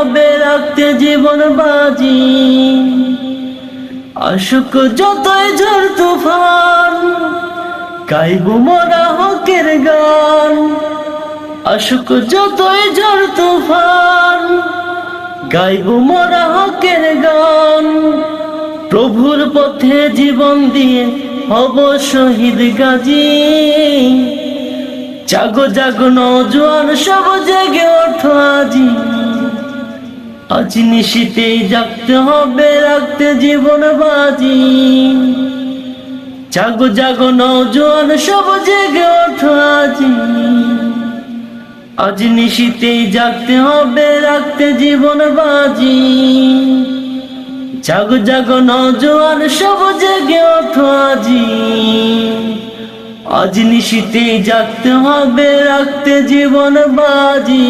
হবে রাখতে জীবন বাজি। আসুক যতই ঝড় তুফান, গাইবো মোরা হকের গান। আসুক যতই ঝড় তুফান, গাইবো মোরা হকের গান। প্রভুর পথে জীবন দিয়ে হব শহীদ গাজী। জাগো জাগো নওজোয়ান সব জেগে ওঠো আজি। আজ নিশিতেই জাগতে হবে রাখতে জীবন বাজি। জাগো জাগো নওজোয়ান সব জেগে ওঠো আজি। আজ নিশিতেই জাগতে হবে রাখতে জীবন বাজি। জাগো জাগো নওজোয়ান সব জেগে ওঠো আজি। আজ নিশিতেই জাগতে হবে রাখতে জীবন বাজি।